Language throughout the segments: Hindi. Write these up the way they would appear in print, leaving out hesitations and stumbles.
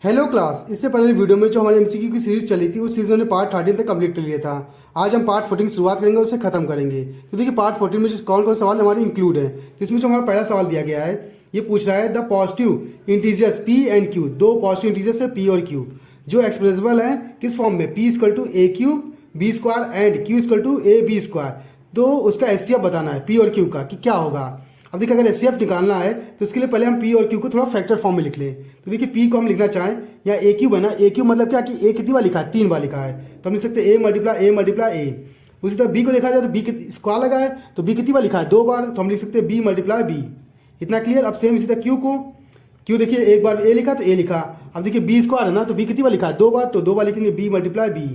हेलो क्लास, इससे पहले वीडियो में जो हमारी एमसीक्यू की सीरीज चली थी उस सीरीज में पार्ट 13 तक कंप्लीट कर लिया था। आज हम पार्ट 14 की शुरुआत करेंगे, उसे खत्म करेंगे। तो देखिए पार्ट 14 में कौन कौन सवाल हमारे इंक्लूड है। तो इसमें जो हमारा पहला सवाल दिया गया है, ये पूछ रहा है the positive integers P and Q, दो पॉजिटिव इंटीजर्स है पी और क्यू, जो एक्सप्रेसिबल है किस फॉर्म में, P equal to A cube B square and Q equal to A B square. तो उसका एचसीएफ बताना है पी और क्यू का कि क्या होगा। अब देखिए अगर एचसीएफ निकालना है तो इसके लिए पहले हम पी और क्यू को थोड़ा फैक्टर फॉर्म में लिख लें। तो देखिए पी को हम लिखना चाहें या ए क्यूब है ना, ए क्यूब मतलब क्या कि ए कितनी बार लिखा है, 3 बार लिखा है, तो हम लिख सकते हैं ए मल्टीप्लाई ए। उसी तरह बी को देखा जाए तो बी स्क्वायर लगा है तो बी कितनी बार लिखा है, 2 बार, तो हम लिख सकते हैं बी मल्टीप्लाई बी। इतना क्लियर। अब सेम इसी तरह क्यू को, क्यू देखिए एक बार ए लिखा तो ए लिखा। अब देखिए बी स्क्वायर है ना, तो बी कितनी बार लिखा है, 2 बार, तो 2 बार लिखेंगे बी मल्टीप्लाई बी।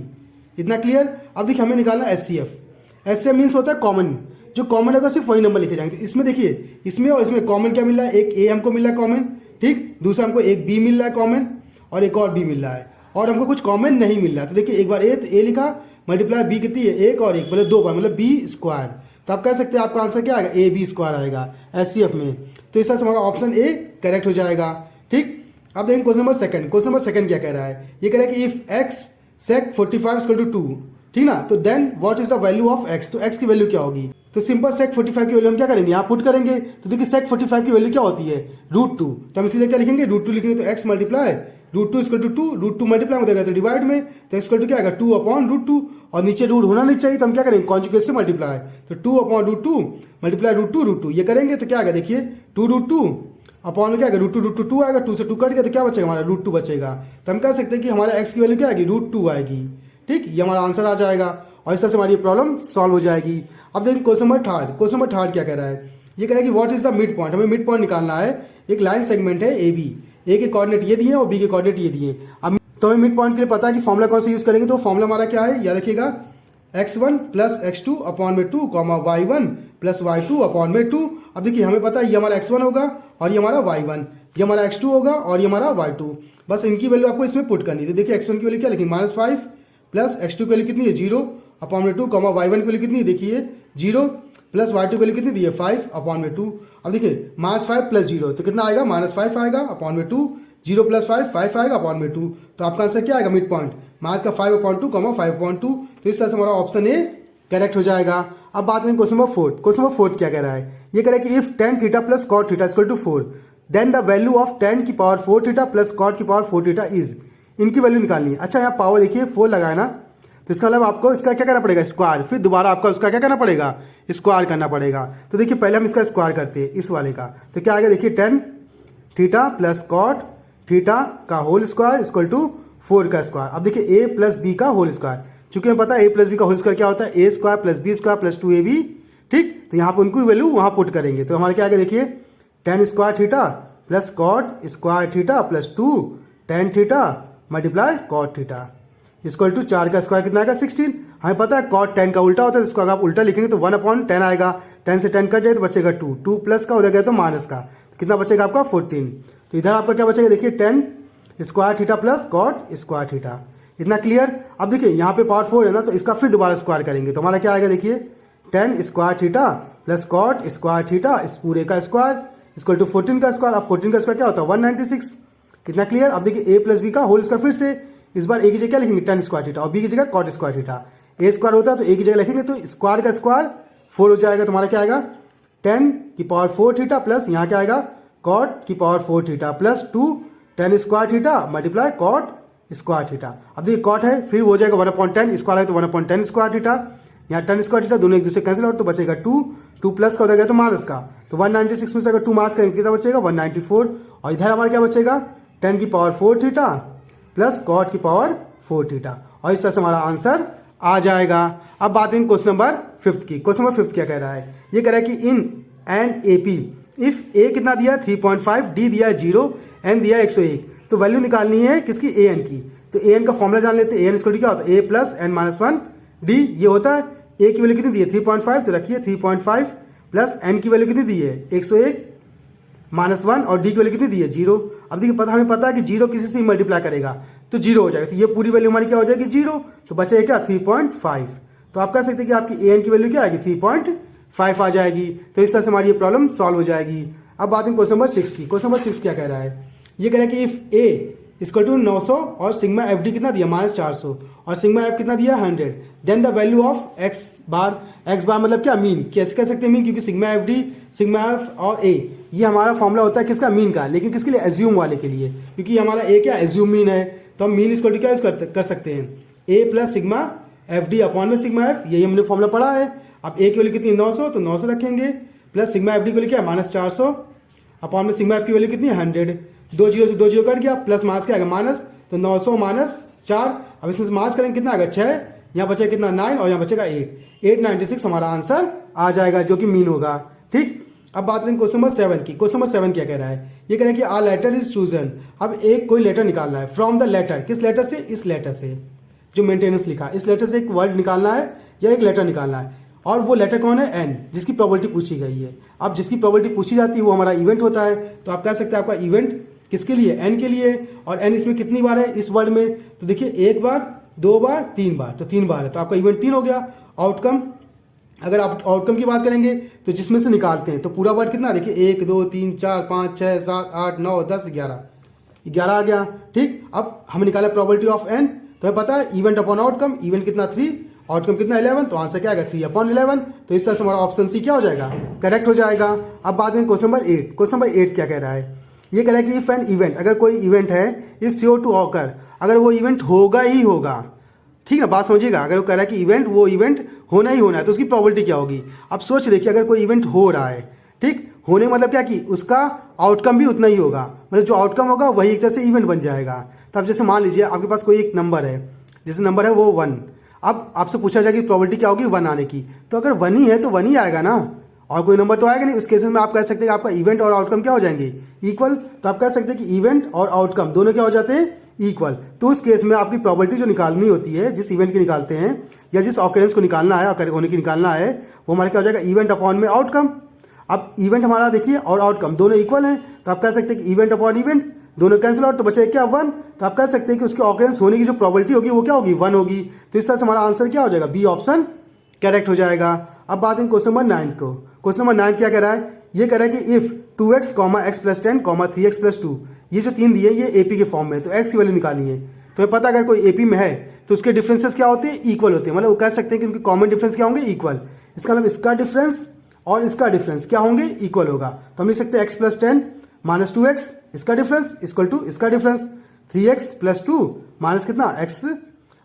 इतना क्लियर। अब देखिए हमें निकालना एचसीएफ। एचसीएफ मीन्स होता है कॉमन, जो कॉमन होगा सिर्फ वही नंबर लिखे जाएंगे। तो इसमें देखिए इसमें और इसमें कॉमन क्या मिल रहा है, एक ए हमको मिल रहा है कॉमन, ठीक, दूसरा हमको एक बी मिल रहा है कॉमन और एक और बी मिल रहा है, और हमको कुछ कॉमन नहीं मिल रहा है। तो देखिए एक बार ए, तो ए लिखा मल्टीप्लाई बी कितनी है, एक और एक, मतलब 2 बार, मतलब बी स्क्वायर। तो आप कह सकते हैं आपका आंसर क्या आएगा, ए बी स्क्वायर आएगा एचसीएफ में। तो इस तरह से हमारा ऑप्शन ए करेक्ट हो जाएगा, ठीक। अब देखें question number second. Question number second क्या कह रहा है, ये कह रहा है कि if X sec 45 equal to 2, ठीक ना, तो then what is the value of X. तो एक्स की वैल्यू क्या होगी, तो सिंपल सेक 45 की वैल्यू हम क्या करेंगे, यहाँ पुट करेंगे। तो देखिए सेक 45 की वैल्यू क्या होती है, √2, तो हम इसीलिए क्या लिखेंगे, √2 लिखेंगे। तो X multiply √2 equal to 2, √2 multiply हो जाएगा तो डिवाइड में, तो एक्स इक्वल टू क्या आएगा 2 अपॉन √2, और नीचे रूट होना नहीं चाहिए, तो हम क्या करेंगे कॉन्जुगेट से मल्टीप्लाई, तो 2 अपॉन √2 मल्टीप्लाई √2 ये करेंगे तो क्या आएगा, देखिए 2√2 अपॉन में क्या आएगा √2 2 आएगा, 2 से 2 कट गया तो क्या बचेगा हमारा √2 बचेगा। तो हम कह सकते हैं कि हमारा एक्स की वैल्यू क्या आएगी, √2 आएगी, ठीक, ये हमारा आंसर आ जाएगा और इस तरह से हमारी प्रॉब्लम सॉल्व हो जाएगी। अब देखिए question number third. Question number third क्या कह रहा है, ये कह रहा है कि what is the mid point. हमें मिड पॉइंट निकालना है। एक लाइन सेगमेंट है ए बी, ए के कोऑर्डिनेट ये दिए और बी के कोऑर्डिनेट ये दिए। अब तो हमें मिड पॉइंट के लिए पता है कि फॉर्मुला कौन सा यूज करेंगे। तो फॉर्मुला हमारा क्या है, याद रखिएगा, x1 प्लस x2 अपॉन में 2 y1 प्लस y2 अपॉन में 2। अब देखिए हमें पता है ये हमारा x1 होगा और ये हमारा y1, ये हमारा x2 होगा और ये हमारा y2। बस इनकी वैल्यू आपको इसमें पुट करनी है। तो देखिए x1 की वैल्यू क्या लिखेंगे, -5 प्लस x2 की वैल्यू कितनी है 0 अपॉन में 2, y1 की वैल्यू कितनी है, देखिए 0 प्लस y2 की वैल्यू कितनी दी है 5 अपॉन में 2। अब देखिए -5 प्लस 0 तो कितना आएगा, -5 आएगा अपॉन में 2, 0 प्लस 5 आएगा अपॉन में 2। तो आपका आंसर क्या आएगा, मिड पॉइंट मास का 5 अपॉन 2 5 अपॉन 2। तो इस तरह से हमारा ऑप्शन ए करेक्ट हो जाएगा। अब बात करें question number fourth. Question number fourth क्या कह रहा है, ये कह रहा है कि if tan theta plus cot theta equal to 4 then the value of tan की पावर 4 थीटा प्लस cot की पावर 4 थीटा इज। इनकी वैल्यू निकालनी है। अच्छा यहाँ पावर देखिए 4 लगाए ना, तो इसका मतलब आपको इसका क्या करना पड़ेगा, स्क्वायर, फिर दोबारा आपका उसका क्या करना पड़ेगा, स्क्वायर करना पड़ेगा। तो देखिए पहले हम इसका स्क्वायर करते हैं इस वाले का, तो क्या आएगा, देखिए tan theta plus cot theta का होल स्क्वायर इक्वल टू 4 का स्क्वायर। अब देखिए a प्लस बी का होल स्क्वायर, चूंकि हमें पता है a प्लस बी का होल स्क्वायर क्या होता है, a square plus B square plus 2ab, ठीक। तो यहाँ पर उनको वैल्यू वहाँ पुट करेंगे। तो हमारे क्या आएगा, देखिए tan square theta plus cot square theta plus 2 tan theta multiply cot theta equal to 4 का स्क्वायर कितना आएगा 16। हमें पता है cot tan का उल्टा होता है, इसको अगर आप उल्टा लिखेंगे तो 1 अपॉन 10 आएगा, 10 से 10 कट जाए तो बचेगा 2, 2 प्लस का उधर गया तो माइनस का, तो कितना बचेगा आपका 14। तो इधर आपका क्या बचेगा, देखिए tan square theta plus cot square theta. इतना क्लियर। अब देखिए यहाँ पे पावर 4 है ना, तो इसका फिर दोबारा स्क्वायर करेंगे तो हमारा क्या आएगा, देखिए tan square theta plus cot square theta इस पूरे का स्क्वायर इक्वल टू 14 का स्क्वायर। अब 14 का स्क्वायर क्या होता है 196। कितना क्लियर। अब देखिए a प्लस बी का होल स्क्वायर, फिर से इस बार a की जगह क्या लिखेंगे tan स्क्वायर थीटा और b की जगह cot square theta. a square होता है तो a की जगह लिखेंगे तो स्क्वायर का स्क्वायर 4 हो जाएगा। तो हमारा क्या आएगा tan की पावर 4 थीटा प्लस यहाँ क्या आएगा cot की power 4 theta plus 2 tan square theta multiply cot square theta. अब देखिए cot है फिर हो जाएगा 1/10, स्क्वायर है तो 1/10 स्क्वायर थीटा, यहाँ tan स्क्वायर थीटा दोनों एक दूसरे कैंसिल आउट तो बचेगा 2 प्लस का हो जाएगा तो माइनस का, तो 196 में से अगर 2 माइनस करेंगे कितना बचेगा 194। और इधर हमारा क्या बचेगा tan की पावर 4 थीटा प्लस cot की पावर 4 थीटा, और इस तरह से हमारा आंसर आ जाएगा। अब बात करेंगे क्वेश्चन नंबर 5 की। क्वेश्चन नंबर 5 क्या कह रहा है, ये कह रहा है कि in and AP if a कितना दिया 3.5, d दिया 0, n दिया 101, तो वैल्यू निकालनी है किसकी, an की। तो an का फॉर्मूला जान लेते हैं। an इक्वल टू क्या होता है, a plus n minus 1 d, ये होता है। a की वैल्यू कितनी दी है 3.5, तो रखिए 3.5 प्लस n की वैल्यू कितनी दी है 101 माइनस 1 और d की वैल्यू कितनी दी है 0। अब देखिए हमें पता है कि 0 किसी से मल्टीप्लाई करेगा तो 0 हो जाएगा, तो ये पूरी वैल्यू हमारी क्या हो जाएगी 0, तो बचेगा क्या 3.5। तो आप कह सकते हैं कि आपकी an की वैल्यू क्या आएगी 5 आ जाएगी। तो इस तरह से हमारी ये प्रॉब्लम सॉल्व हो जाएगी। अब बात है क्वेश्चन नंबर 6 की। क्वेश्चन नंबर 6 क्या कह रहा है, ये कह रहा है कि इफ ए इक्वल टू 900 और सिग्मा एफ डी कितना दिया -400 और सिग्मा एफ कितना दिया 100, then the value of X bar मतलब क्या, मीन। कैसे कह सकते हैं मीन, क्योंकि sigma F D, sigma F और ए ये हमारा फॉर्मूला होता है किसका, मीन का। लेकिन किसके लिए, एज्यूम वाले के लिए, क्योंकि हमारा ए क्या एज्यूम मीन है। तो हम मीन इक्वल टू क्या यूज कर सकते हैं, A plus sigma F D upon में सिग्मा एफ, यही हमने फॉर्मूला पढ़ा है। अब ए की वैल्यू कितनी 900, तो 900 रखेंगे, प्लस सिग्मा एफ डी की वैल्यू क्या -400 अपॉन में सिग्मा एफ की वैल्यू कितनी 100। 2 जीरो से 2 जीरो कट गया, प्लस मास क्या आएगा माइनस, तो 900 -4। अब इसमें मास करेंगे कितना आएगा 6, यहाँ बचेगा कितना 9 और यहाँ बचेगा 896 हमारा आंसर आ जाएगा, जो कि मीन होगा। ठीक, अब बात करें क्वेश्चन नंबर 7 की। क्वेश्चन नंबर 7 क्या कह रहा है, ये कह रहा है कि आ लेटर इज चूजन। अब एक कोई लेटर निकालना है फ्रॉम द लेटर, किस लेटर से, इस लेटर से जो मेंटेनेंस लिखा, इस लेटर से एक वर्ड निकालना है या एक लेटर निकालना है। और वो लेटर कौन है, एन, जिसकी प्रोबेबिलिटी पूछी गई है। अब जिसकी प्रोबेबिलिटी पूछी जाती है वो हमारा इवेंट होता है। तो आप कह सकते हैं आपका इवेंट किसके लिए, एन के लिए। और एन इसमें कितनी बार है इस वर्ड में, तो देखिए 1 बार 2 बार 3 बार, तो 3 बार है, तो आपका इवेंट 3 हो गया। आउटकम, अगर आप आउटकम की बात करेंगे तो जिसमें से निकालते हैं तो पूरा वर्ड कितना, देखिए 1 2 3 4 5 6 7 8 9 10 11 आ गया। ठीक, अब हम निकाले प्रोबेबिलिटी ऑफ एन, तो हमें पता है इवेंट अपॉन आउटकम, इवेंट कितना 3, आउटकम कितना 11, तो आंसर क्या आएगा 3/11। तो इस तरह से हमारा ऑप्शन सी क्या हो जाएगा, करेक्ट हो जाएगा। अब बात करें क्वेश्चन नंबर 8। क्वेश्चन नंबर 8 क्या कह रहा है, ये कह रहा है कि इफ एन इवेंट, अगर कोई इवेंट है इज श्योर टू ऑकर, अगर वो इवेंट होगा ही होगा। ठीक है, बात समझिएगा, अगर वो कह रहा है कि इवेंट, वो इवेंट होना ही होना है, तो उसकी प्रोबेबिलिटी क्या होगी। अब सोच देखिए, अगर कोई इवेंट हो रहा है, ठीक, होने मतलब क्या कि उसका आउटकम भी उतना ही होगा, मतलब जो आउटकम होगा वही एक तरह से इवेंट बन जाएगा। तब जैसे मान लीजिए आपके पास कोई एक नंबर है, जैसे नंबर है वो 1, अब आपसे पूछा जाए कि प्रोबेबिलिटी क्या होगी 1 आने की, तो अगर 1 ही है तो 1 ही आएगा ना, और कोई नंबर तो आएगा नहीं। उस केस में आप कह सकते हैं कि आपका इवेंट और आउटकम क्या हो जाएंगे, इक्वल। तो आप कह सकते हैं कि इवेंट और आउटकम दोनों क्या हो जाते हैं, इक्वल। तो उस केस में आपकी प्रोबेबिलिटी जो निकालनी होती है, जिस इवेंट की निकालते हैं या जिस ऑकरेंस को निकालना है, ऑकर होने की निकालना है, वो हमारा क्या हो जाएगा, इवेंट अपॉन में आउटकम। अब इवेंट हमारा देखिए और आउटकम दोनों इक्वल हैं, तो आप कह सकते हैं कि इवेंट अपॉन इवेंट दोनों कैंसिल आउट, तो बचेगा क्या 1। तो आप कह सकते हैं कि उसके ऑकरेंस होने की जो प्रोबेबिलिटी होगी वो क्या होगी 1 होगी। तो इस तरह से हमारा आंसर क्या हो जाएगा, बी ऑप्शन करेक्ट हो जाएगा। अब बात करें क्वेश्चन नंबर 9 को। क्वेश्चन नंबर 9 क्या कह रहा है, ये कह रहा है कि इफ 2x, x + 10, 3x + 2, ये जो 3 दिए ये एपी के फॉर्म में, तो x की वैल्यू निकालनी है। तो हमें पता अगर कोई एपी में है तो उसके डिफरेंसेस क्या होते हैं, इक्वल होते हैं। मतलब वो कह सकते हैं कि उनके कॉमन डिफरेंस क्या होंगे, इक्वल। इसका मतलब इसका डिफरेंस और इसका डिफरेंस क्या होंगे, इक्वल होगा। तो हम लिख सकते हैं x + 10 - 2x, इसका डिफरेंस इक्वल टू इसका डिफरेंस 3x + 2 माइनस कितना x,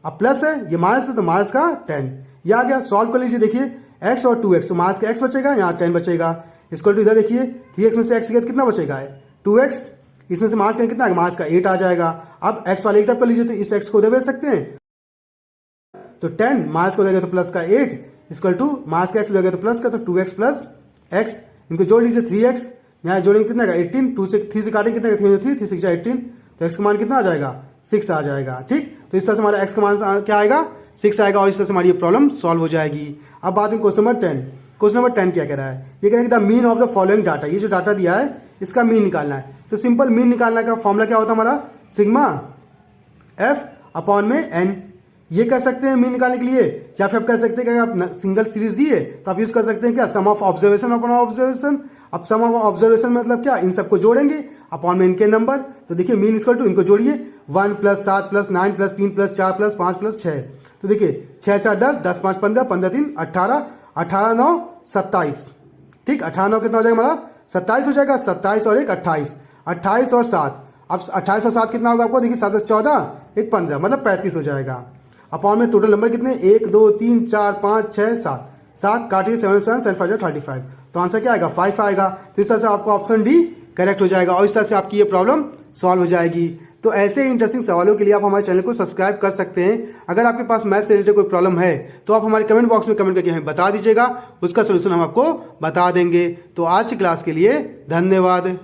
अब प्लस है ये माइनस है तो माइनस का 10, ये आ गया। सॉल्व कर लीजिए, देखिए x और 2x, तो माइनस का x बचेगा, यहाँ 10 बचेगा, इक्वल टू इधर देखिए 3x में से x कितना बचेगा है 2x, इसमें से माइनस का कितना है, माइनस का 8 आ जाएगा। अब x वाले एक तरफ कर लीजिए, तो इस x को उधर भेज सकते हैं, तो 10 माइनस को देगा तो प्लस का 8 इक्वल टू माइनस का x देगा तो प्लस का, तो 2x + x, इनको जोड़ लीजिए 3x, यहाँ जोड़ेंगे कितना का 18, 2 से 3 से काटेंगे कितना, 3 3 6 18, तो x का मान कितना आ जाएगा 6 आ जाएगा। ठीक, तो इस तरह से हमारा x का मान क्या आएगा 6 आएगा, और इस तरह से हमारी ये प्रॉब्लम सॉल्व हो जाएगी। अब बात है क्वेश्चन नंबर 10। क्वेश्चन नंबर 10 क्या कह रहा है, ये कह रहा है कि the mean of the following data, ये जो डाटा दिया है इसका मीन निकालना है। तो सिंपल मीन निकालने का फॉर्मूला क्या होता है हमारा, सिग्मा एफ अपॉन में एन, ये कह सकते हैं मीन निकालने के लिए। या फिर आप कह सकते हैं कि अगर आप सिंगल सीरीज दिए तो आप यूज कर सकते हैं क्या, सम ऑफ ऑब्जर्वेशन अपॉन ऑब्जर्वेशन। अब सम ऑफ ऑब्जर्वेशन मतलब क्या, इन सबको जोड़ेंगे अपॉन में इनके नंबर, तो देखिए मीन इक्वल टू इनको जोड़िए 1 + 7 + 9 + 3 + 4 + 5 + 6, तो देखिए 6 4 10, 10 5 15, 15 3 18, 18 9 27। ठीक, 18 9 कितना हो जाएगा हमारा 27 हो जाएगा, 27 और 1 28, 28 और 7, अब 28 और 7 कितना होगा आपको, देखिए 7 14 1 15, मतलब 35 हो जाएगा। अपॉन में टोटल नंबर कितने 1 2 3 4 5 6 7, 7 काटिए 7 7 7 5 35, तो आंसर क्या आएगा 5 आएगा। तो इस तरह से आपको ऑप्शन डी करेक्ट हो जाएगा, और इस तरह से आपकी ये प्रॉब्लम सॉल्व हो जाएगी। तो ऐसे ही इंटरेस्टिंग सवालों के लिए आप हमारे चैनल को सब्सक्राइब कर सकते हैं। अगर आपके पास मैथ से रिलेटेड कोई प्रॉब्लम है तो आप हमारे कमेंट बॉक्स में कमेंट करके हमें बता दीजिएगा, उसका सोल्यूशन हम आपको बता देंगे। तो आज की क्लास के लिए धन्यवाद।